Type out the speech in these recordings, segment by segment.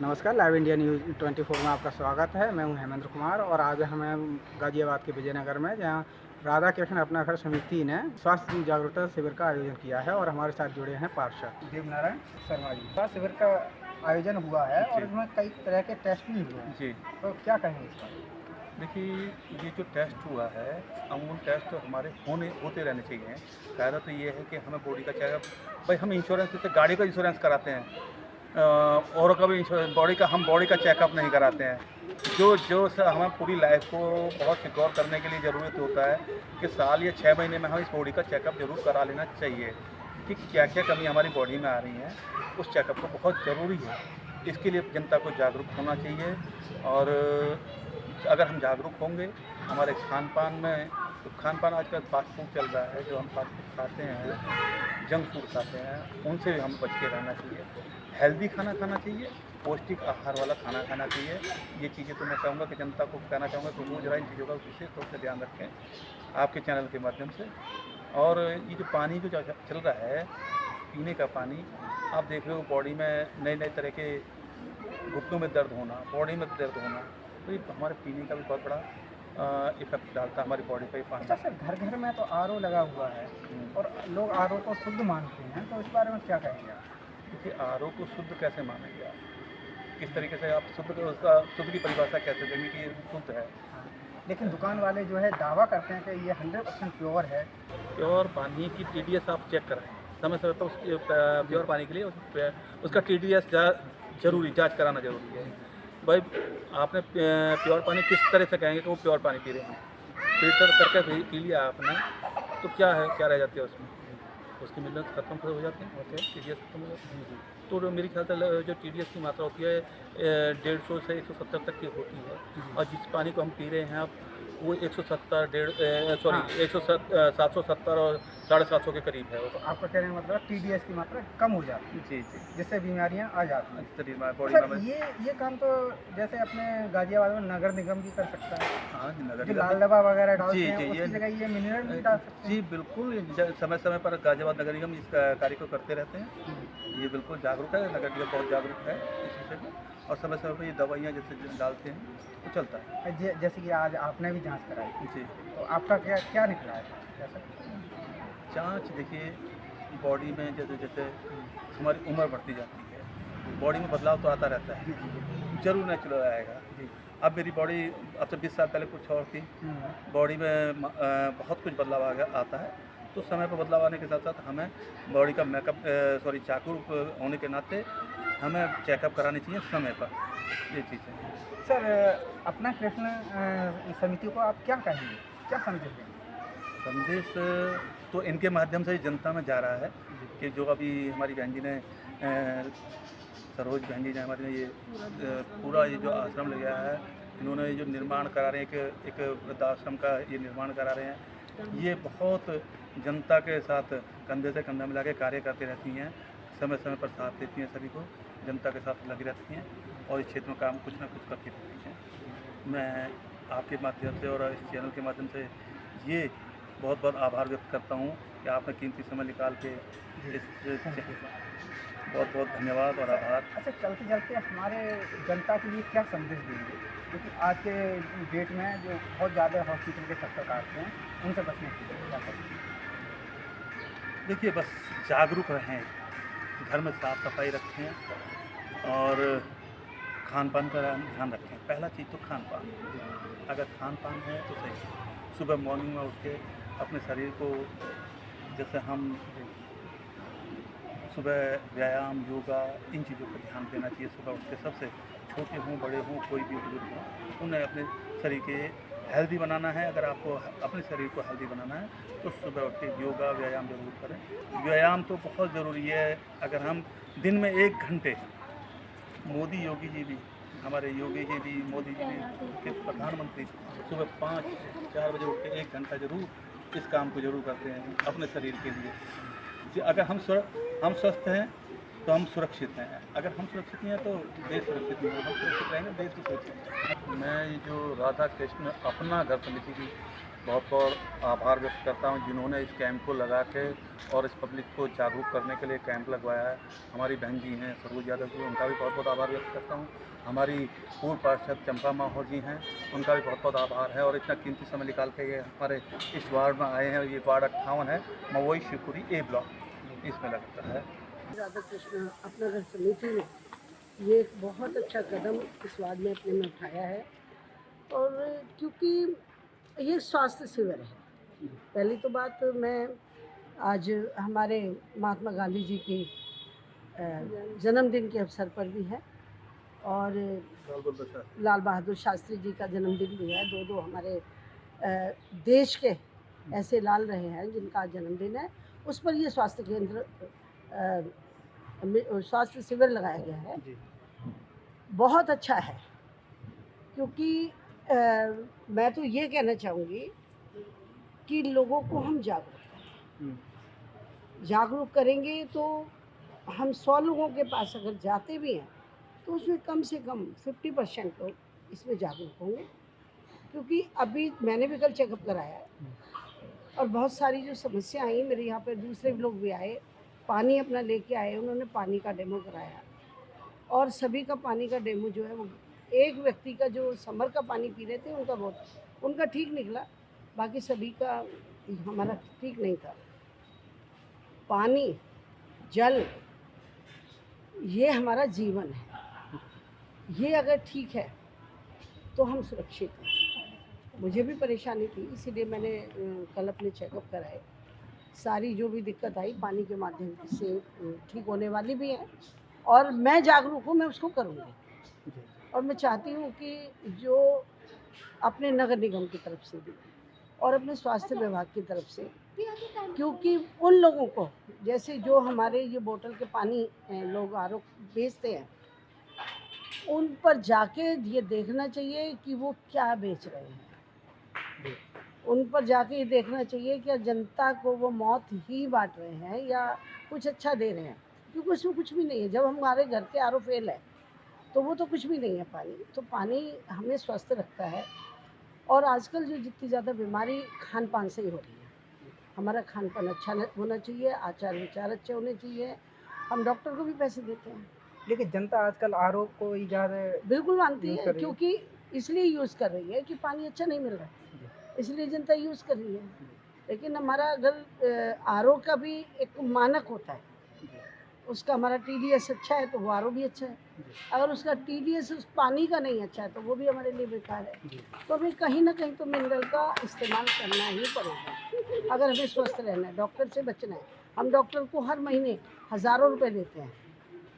नमस्कार, live India news 24 में आपका स्वागत है। मैं हूं हेमेंद्र कुमार और आज हमें गाज़ियाबाद के विजयनगर में जहां राधा कृष्ण अपना घर समिति ने स्वास्थ्य जागरूकता शिविर का आयोजन किया है और हमारे साथ जुड़े हैं पार्षद देवनारायण शर्मा जी। स्वास्थ्य शिविर का आयोजन हुआ है और इसमें कई तरह के टेस्ट भी हुए हैं जी, तो क्या कहेंगे इस पर? देखिए ये जो टेस्ट हुआ है, अमूमन टेस्ट तो हमारे होते रहने चाहिए। फ़ायदा तो ये है कि हमें बॉडी का चेकअप भाई हम इंश्योरेंस जैसे गाड़ी का इंश्योरेंस कराते हैं, औरों का भी इंश्योरेंस बॉडी का चेकअप नहीं कराते हैं। जो हमें पूरी लाइफ को बहुत सिक्योर करने के लिए ज़रूरत होता है कि साल या 6 महीने में हमें इस बॉडी का चेकअप ज़रूर करा लेना चाहिए कि क्या-क्या कमी हमारी बॉडी में आ रही है। उस चेकअप को बहुत ज़रूरी है। इसके लिए जनता को जागरूक होना चाहिए और अगर हम जागरूक होंगे हमारे खान-पान में, तो खान-पान आजकल फास्ट फूड चल रहा है, जो हम फास्ट फूड खाते हैं, जंक फूड खाते हैं, उनसे भी हमें बच के रहना चाहिए। हेल्दी खाना खाना चाहिए, पौष्टिक आहार वाला खाना खाना चाहिए। ये चीज़ें तो मैं कहूँगा कि जनता को कहना चाहूँगा कि वो ज़रा इन चीज़ों का विशेष तौर से ध्यान रखें आपके चैनल के माध्यम से। और ये जो पानी जो चल रहा है, पीने का पानी, आप देख रहे हो बॉडी में नए-नए तरह के घुटनों में दर्द होना, बॉडी में दर्द होना, तो ये हमारे पीने का भी बहुत बड़ा इफ़ेक्ट डालता है हमारी बॉडी पे पानी। अच्छा सर, घर-घर में तो आरओ लगा हुआ है और लोग आरओ को शुद्ध मानते हैं, तो इस बारे में क्या कहेंगे आप? देखिए आरओ को शुद्ध कैसे मानेंगे आप? किस तरीके से आप शुद्ध की परिभाषा कैसे देंगे कि ये शुद्ध है? हाँ, लेकिन दुकान वाले जो है दावा करते हैं कि ये 100% प्योर है। प्योर पानी की टीडीएस आप चेक कराएँ, समय-समय पर उसकी प्योर पानी के लिए उसका टीडीएस जाँच कराना ज़रूरी है। भाई आपने प्योर पानी किस तरह से कहेंगे कि वो प्योर पानी पी रहे हैं? फ़िल्टर करके पी लिया आपने, तो क्या है, क्या रह जाती है उसमें? उसकी मिनरल्स खत्म हो जाते हैं, ओके, टीडीएस खत्म हो जाते हैं। तो मेरे ख्याल से जो टीडीएस की मात्रा होती है 150 से 170 तक की होती है और जिस पानी को हम पी रहे हैं आप, वो 170 770 और 750 के करीब है वो। तो आपका कहने का मतलब टीडीएस की मात्रा कम हो जाती है, जी, जी। जिससे बीमारियां आ जाती हैं। शरीर में, बॉडी सर, में। ये काम तो जैसे अपने गाजियाबाद में नगर निगम भी कर सकता है, हाँ जी, नगर जो निगम लाल भी। दवा वगैरह डालते जी, हैं जी, उसकी जगह ये मिनरल भी डाल सकते हैं। जी, बिल्कुल, समय-समय पर गाज़ियाबाद नगर निगम इस कार्य को करते रहते हैं। ये बिल्कुल जागरूक है, नगर निगम बहुत जागरूक है इस विषय में और समय-समय पर ये दवाइयाँ जैसे डालते हैं, तो चलता है। जैसे कि आज आपने भी जांच कराई, जी, तो आपका क्या क्या निकला है कैसा? जाँच देखिए, बॉडी में जैसे-जैसे हमारी उम्र बढ़ती जाती है, बॉडी में बदलाव तो आता रहता है, ज़रूर नेचुरल आएगा। जी। अब मेरी बॉडी अब से 20 साल पहले कुछ और थी, बॉडी में बहुत कुछ बदलाव आ गया आता है, तो समय पर बदलाव आने के साथ-साथ हमें बॉडी का जागरूक होने के नाते हमें चेकअप करानी चाहिए समय पर, ये चीज़ है। सर, अपना कृष्ण समिति को आप क्या कहेंगे, क्या संदेश देंगे? संदेश तो इनके माध्यम से ही जनता में जा रहा है कि जो अभी हमारी बहन जी ने सरोज बहन जी ने हमारे ये पूरा ये जो आश्रम लगाया है, इन्होंने ये जो निर्माण करा रहे हैं, एक वृद्धाश्रम का ये निर्माण करा रहे हैं, ये बहुत जनता के साथ कंधे से कंधा मिला के कार्य करती रहती हैं, समय-समय पर साथ देती हैं सभी को, जनता के साथ लगी रहती हैं और इस क्षेत्र में काम कुछ ना कुछ करती रहती हैं। मैं आपके माध्यम से और इस चैनल के माध्यम से ये बहुत-बहुत आभार व्यक्त करता हूँ कि आपने कीमती समय निकाल के बहुत-बहुत धन्यवाद और आभार। अच्छा, चलते-चलते हमारे जनता के लिए क्या संदेश देंगे? क्योंकि आज के डेट में जो बहुत ज़्यादा हॉस्पिटल के चक्कर काटते हैं, उनसे बचने के लिए क्या करेंगे? देखिए बस जागरूक रहें, घर में साफ-सफाई रखें और खान-पान का ध्यान रखें। पहला चीज़ तो खान-पान, अगर खान-पान है तो सही। सुबह मॉर्निंग में उठ के अपने शरीर को, जैसे हम सुबह व्यायाम, योगा, इन चीज़ों पर ध्यान देना चाहिए। सुबह उठ के सबसे छोटे हों, बड़े हों, कोई भी बुजुर्ग हो, उन्हें अपने शरीर के हेल्दी बनाना है। अगर आपको अपने शरीर को हेल्दी बनाना है तो सुबह उठ के योगा, व्यायाम ज़रूर करें। व्यायाम तो बहुत ज़रूरी है। अगर हम दिन में 1 घंटे, मोदी योगी जी भी, हमारे योगी जी भी, मोदी जी भी के प्रधानमंत्री सुबह 5-4 बजे उठ के 1 घंटा ज़रूर इस काम को ज़रूर करते हैं अपने शरीर के लिए। अगर हम स्वस्थ हैं तो हम सुरक्षित हैं, अगर हम सुरक्षित नहीं हैं तो देश सुरक्षित नहीं है। हम सुरक्षित रहेंगे, देश भी सुरक्षित है। मैं ये जो राधा कृष्ण अपना घर समिति की बहुत बहुत आभार व्यक्त करता हूँ जिन्होंने इस कैंप को लगा के और इस पब्लिक को जागरूक करने के लिए कैंप लगवाया है। हमारी बहन जी हैं सरोज यादव जी, उनका भी बहुत बहुत आभार व्यक्त करता हूँ। हमारी पूर्व पार्षद चंपा माहौर जी हैं, उनका भी बहुत बहुत आभार है। और इतना कीमती समय निकाल के ये हमारे इस वार्ड में आए हैं। ये वार्ड 58 है, मवई शिवपुरी ए ब्लॉक, इसमें लगता है। राधा कृष्ण अपना घर समिति ने ये एक बहुत अच्छा कदम इस वार्ड में अपने में उठाया है। और क्योंकि ये स्वास्थ्य शिविर है, पहली तो बात मैं आज हमारे महात्मा गांधी जी की जन्मदिन के अवसर पर भी है और लाल बहादुर शास्त्री जी का जन्मदिन भी है। दो हमारे देश के ऐसे लाल रहे हैं जिनका जन्मदिन है। उस पर ये स्वास्थ्य केंद्र स्वास्थ्य शिविर लगाया गया है। बहुत अच्छा है क्योंकि मैं तो ये कहना चाहूँगी कि लोगों को हम जागरूक करेंगे तो हम 100 लोगों के पास अगर जाते भी हैं तो उसमें कम से कम 50% लोग इसमें जागरूक होंगे। क्योंकि अभी मैंने भी कल चेकअप कराया है और बहुत सारी जो समस्या आई, मेरे यहाँ पे दूसरे लोग भी आए, पानी अपना लेके आए, उन्होंने पानी का डेमो कराया और सभी का पानी का डेमो जो है वो एक व्यक्ति का जो समर का पानी पी रहे थे उनका ठीक निकला, बाकी सभी का हमारा ठीक नहीं था। पानी जल ये हमारा जीवन है, ये अगर ठीक है तो हम सुरक्षित हैं। मुझे भी परेशानी थी, इसीलिए मैंने कल अपने चेकअप कराए। सारी जो भी दिक्कत आई पानी के माध्यम से ठीक होने वाली भी है और मैं जागरूक हूँ, मैं उसको करूँगी। और मैं चाहती हूँ कि जो अपने नगर निगम की तरफ से भी और अपने स्वास्थ्य विभाग की तरफ से, क्योंकि उन लोगों को जैसे जो हमारे ये बोतल के पानी लोग आरोप बेचते हैं, उन पर जाके ये देखना चाहिए कि वो क्या बेच रहे हैं। उन पर जाके ये देखना चाहिए कि जनता को वो मौत ही बांट रहे हैं या कुछ अच्छा दे रहे हैं, क्योंकि उसमें कुछ भी नहीं है। जब हमारे घर के आर ओ फेल है तो वो तो कुछ भी नहीं है पानी। तो पानी हमें स्वस्थ रखता है। और आजकल जो जितनी ज़्यादा बीमारी खान पान से ही हो रही है, हमारा खान पान अच्छा होना चाहिए, आचार विचार अच्छे होने चाहिए। हम डॉक्टर को भी पैसे देते हैं, लेकिन जनता आजकल आरओ को ही ज़्यादा बिल्कुल मानती यूज़ है, कर रही है। क्योंकि इसलिए यूज़ कर रही है कि पानी अच्छा नहीं मिल रहा है, इसलिए जनता यूज़ कर रही है। लेकिन हमारा अगर आरओ का भी एक मानक होता है, उसका हमारा टीडीएस अच्छा है तो वो आरओ भी अच्छा है। अगर उसका टीडीएस उस पानी का नहीं अच्छा है तो वो भी हमारे लिए बेकार है। तो हमें कहीं ना कहीं तो मिनरल का इस्तेमाल करना ही पड़ेगा अगर हमें स्वस्थ रहना है, डॉक्टर से बचना है। हम डॉक्टर को हर महीने हज़ारों रुपए देते हैं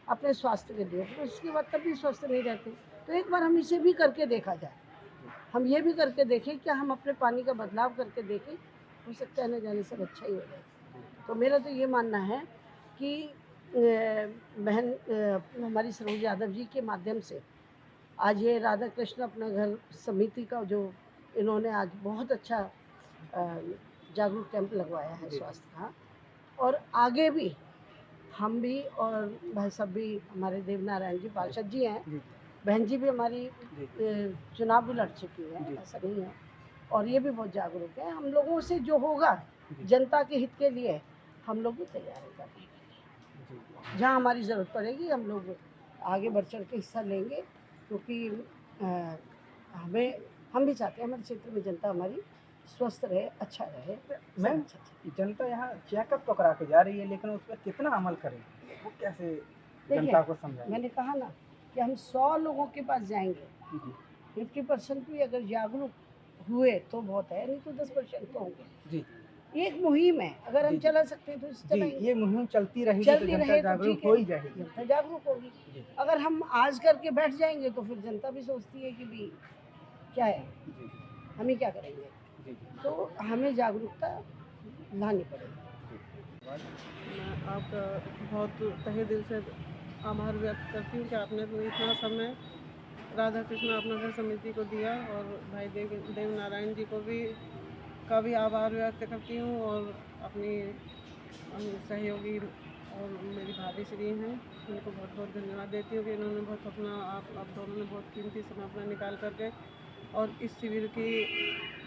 अपने स्वास्थ्य के लिए, तो उसके बाद तब भी स्वस्थ नहीं रहते। तो एक बार हम इसे भी करके देखा जाए, हम ये भी करके देखें, क्या हम अपने पानी का बदलाव करके देखें, हो सकता है न जाने सब अच्छा ही हो जाए। तो मेरा तो ये मानना है कि बहन हमारी सरोज यादव जी के माध्यम से आज ये राधा कृष्ण अपना घर समिति का जो इन्होंने आज बहुत अच्छा जागरूक कैंप लगवाया है स्वास्थ्य का, और आगे भी हम भी और भाई साहब भी, हमारे देवनारायण जी पार्षद जी हैं, बहन जी भी हमारी चुनाव भी लड़ चुकी है, ऐसा नहीं है, और ये भी बहुत जागरूक है। हम लोगों से जो होगा जनता के हित के लिए हम लोग भी तैयार हैं करने के लिए। जहाँ हमारी ज़रूरत पड़ेगी हम लोग आगे बढ़ चढ़ के हिस्सा लेंगे, क्योंकि हम भी चाहते हैं हमारे क्षेत्र में जनता हमारी स्वस्थ रहे, अच्छा रहे। मैम, जनता यहाँ चेकअप तो करा के जा रही है, लेकिन उस पर कितना अमल करें, वो कैसे जनता को समझाएं? मैंने कहा ना कि हम 100 लोगों के पास जाएंगे, 50% भी अगर जागरूक हुए तो बहुत है, नहीं तो 10% तो होंगे। जी, एक मुहिम है, अगर हम चला सकते हैं तो इसे चलाएंगे। ये मुहिम चलती रहेगी तो जनता जागरूक हो ही जाएगी। जनता जागरूक होगी। अगर हम आज करके बैठ जाएंगे तो फिर जनता भी सोचती है कि भी क्या है, हम ही क्या करेंगे। तो हमें जागरूकता लानी पड़ेगी। मैं आपका बहुत तहे दिल से आभार व्यक्त करती हूँ कि आपने तो इतना समय राधा कृष्ण अपना घर समिति को दिया, और भाई देवनारायण जी को भी आभार व्यक्त करती हूँ, और अपनी सहयोगी और मेरी भाभी श्री हैं, उनको बहुत बहुत धन्यवाद देती हूँ कि इन्होंने बहुत अपना आप दोनों ने बहुत कीमती समय अपना निकाल करके और इस शिविर की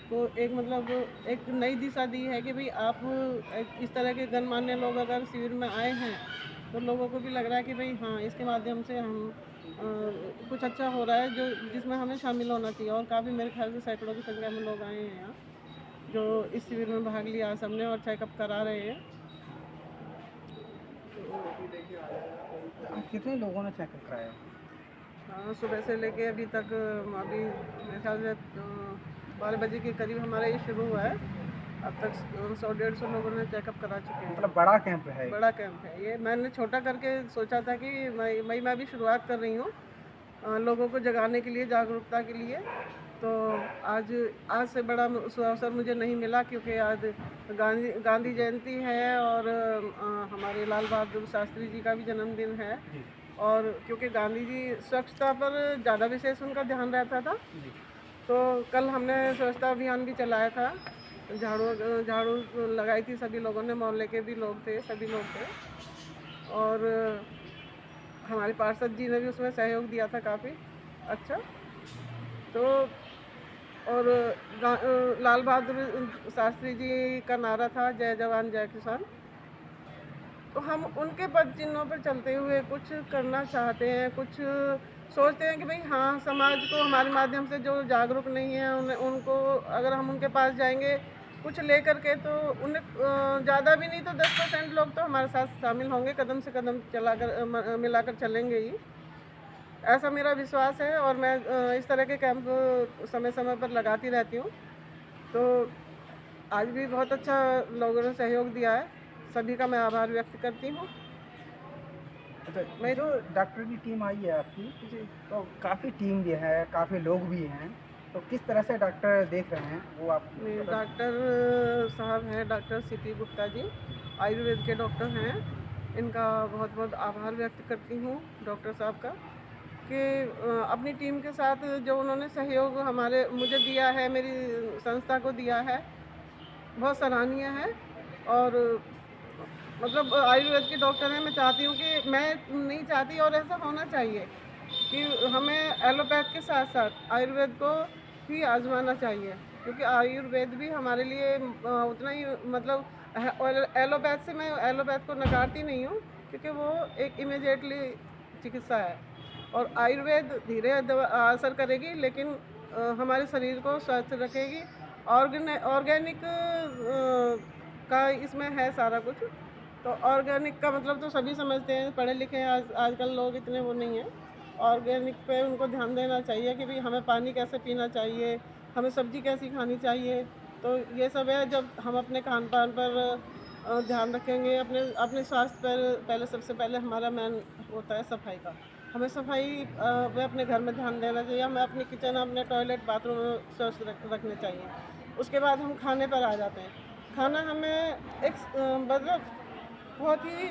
को एक मतलब एक नई दिशा दी है कि भाई आप इस तरह के गणमान्य लोग अगर शिविर में आए हैं तो लोगों को भी लग रहा है कि भाई हाँ, इसके माध्यम से हम कुछ अच्छा हो रहा है जो जिसमें हमें शामिल होना चाहिए। और काफ़ी मेरे ख्याल से सैकड़ों की संख्या में लोग आए हैं यहाँ जो इस शिविर में भाग लिया सबने और चेकअप करा रहे हैं। कितने लोगों ने चेकअप कराया? हाँ, सुबह से लेके अभी तक अभी मेरे ख्याल से 12 बजे के करीब हमारा ये शुरू हुआ है। अब तक 100-150 लोगों ने चेकअप करा चुके हैं। मतलब बड़ा कैंप है? बड़ा कैंप है ये। मैंने छोटा करके सोचा था कि मैं भी शुरुआत कर रही हूँ लोगों को जगाने के लिए, जागरूकता के लिए। तो आज से बड़ा अवसर मुझे नहीं मिला क्योंकि आज गांधी जयंती है और हमारे लाल बहादुर शास्त्री जी का भी जन्मदिन है। और क्योंकि गांधी जी स्वच्छता पर ज़्यादा विशेष उनका ध्यान रहता था, तो कल हमने स्वच्छता अभियान भी चलाया था। झाड़ू लगाई थी सभी लोगों ने, मोहल्ले के भी लोग थे, सभी लोग थे। और हमारे पार्षद जी ने भी उसमें सहयोग दिया था काफ़ी अच्छा। तो और लाल बहादुर शास्त्री जी का नारा था जय जवान जय किसान। तो हम उनके पद चिन्हों पर चलते हुए कुछ करना चाहते हैं, कुछ सोचते हैं कि भाई हाँ, समाज को हमारे माध्यम से जो जागरूक नहीं है उनको अगर हम उनके पास जाएंगे कुछ ले करके, तो उन्हें ज़्यादा भी नहीं तो 10% लोग तो हमारे साथ शामिल होंगे, कदम से कदम मिलाकर चलेंगे ही, ऐसा मेरा विश्वास है। और मैं इस तरह के कैंप समय समय पर लगाती रहती हूँ। तो आज भी बहुत अच्छा लोगों ने सहयोग दिया है, सभी का मैं आभार व्यक्त करती हूँ। मैं जो डॉक्टर की टीम आई है आपकी, तो काफ़ी टीम भी है, काफ़ी लोग भी हैं, तो किस तरह से डॉक्टर देख रहे हैं वो आप? डॉक्टर साहब हैं डॉक्टर सीपी गुप्ता जी, आयुर्वेद के डॉक्टर हैं। इनका बहुत बहुत आभार व्यक्त करती हूँ डॉक्टर साहब का कि अपनी टीम के साथ जो उन्होंने सहयोग मुझे दिया है, मेरी संस्था को दिया है, बहुत सराहनीय है। और मतलब आयुर्वेद के डॉक्टर हैं। मैं नहीं चाहती और ऐसा होना चाहिए कि हमें एलोपैथ के साथ साथ आयुर्वेद को भी आजमाना चाहिए, क्योंकि आयुर्वेद भी हमारे लिए उतना ही मतलब एलोपैथ से मैं एलोपैथ को नकारती नहीं हूँ, क्योंकि वो एक इमीडिएटली चिकित्सा है और आयुर्वेद धीरे असर करेगी, लेकिन हमारे शरीर को स्वस्थ रखेगी। ऑर्गेनिक का इसमें है सारा कुछ। तो ऑर्गेनिक का मतलब तो सभी समझते हैं, पढ़े लिखे आजकल लोग इतने वो नहीं हैं। ऑर्गेनिक पे उनको ध्यान देना चाहिए कि भाई हमें पानी कैसे पीना चाहिए, हमें सब्जी कैसी खानी चाहिए। तो ये सब है, जब हम अपने खान पान पर ध्यान रखेंगे, अपने स्वास्थ्य पर पहले सबसे पहले हमारा मेन होता है सफाई का। हमें सफाई में अपने घर में ध्यान देना चाहिए, हमें अपनी किचन, अपने टॉयलेट, बाथरूम स्वस्थ रखने चाहिए। उसके बाद हम खाने पर आ जाते हैं। खाना हमें एक मतलब बहुत ही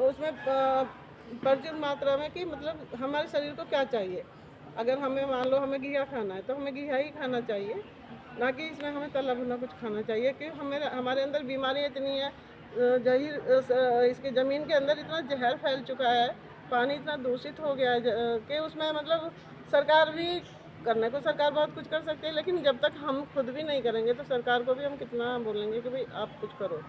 उसमें प्रचुर मात्रा में कि मतलब हमारे शरीर को क्या चाहिए। अगर हमें मान लो हमें घिया खाना है तो हमें घिया ही खाना चाहिए, ना कि इसमें हमें तला भुना कुछ खाना चाहिए। कि हमारे अंदर बीमारियाँ इतनी है, इसके ज़मीन के अंदर इतना जहर फैल चुका है, पानी इतना दूषित हो गया है कि उसमें मतलब सरकार बहुत कुछ कर सकती है, लेकिन जब तक हम खुद भी नहीं करेंगे तो सरकार को भी हम कितना बोलेंगे कि भाई आप कुछ करो।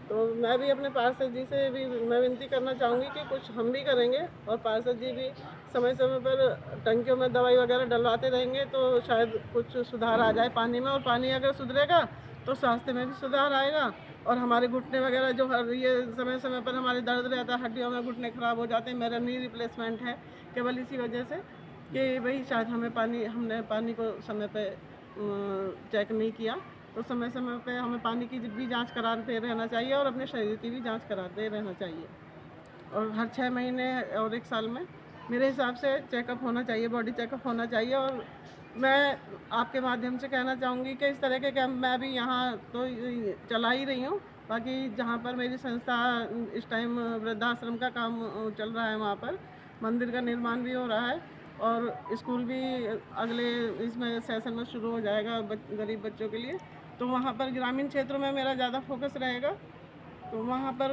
तो मैं भी अपने पार्षद जी से भी मैं विनती करना चाहूँगी कि कुछ हम भी करेंगे और पार्षद जी भी समय समय पर टंकियों में दवाई वगैरह डलवाते रहेंगे तो शायद कुछ सुधार आ जाए पानी में। और पानी अगर सुधरेगा तो स्वास्थ्य में भी सुधार आएगा। और हमारे घुटने वगैरह जो ये समय समय पर हमारे दर्द रहता है, हड्डियों में घुटने ख़राब हो जाते हैं, मेरा नी रिप्लेसमेंट है केवल इसी वजह से कि भाई शायद हमने पानी को समय पर चेक नहीं किया। तो समय समय पे हमें पानी की भी जांच कराते रहना चाहिए और अपने शरीर की भी जांच कराते रहना चाहिए। और हर 6 महीने और 1 साल में मेरे हिसाब से चेकअप होना चाहिए, बॉडी चेकअप होना चाहिए। और मैं आपके माध्यम से कहना चाहूँगी कि इस तरह के कैंप मैं भी यहाँ तो चला ही रही हूँ। बाकी जहाँ पर मेरी संस्था इस टाइम वृद्धाश्रम का काम चल रहा है, वहाँ पर मंदिर का निर्माण भी हो रहा है और स्कूल भी अगले इसमें सेशन में शुरू हो जाएगा गरीब बच्चों के लिए। तो वहाँ पर ग्रामीण क्षेत्रों में मेरा ज़्यादा फोकस रहेगा। तो वहाँ पर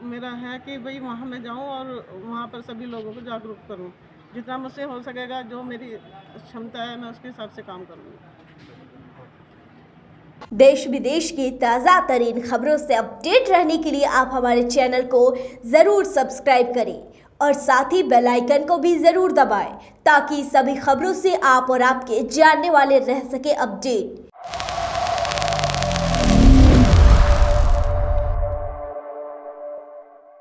मेरा है कि भाई वहाँ मैं जाऊँ और वहाँ पर सभी लोगों को जागरूक करूँ, जितना मुझसे हो सकेगा, जो मेरी क्षमता है मैं उसके हिसाब से काम करूँगी। देश विदेश की ताज़ा तरीन खबरों से अपडेट रहने के लिए आप हमारे चैनल को ज़रूर सब्सक्राइब करें और साथ ही बेल आइकन को भी ज़रूर दबाएं ताकि सभी खबरों से आप और आपके जानने वाले रह सके अपडेट।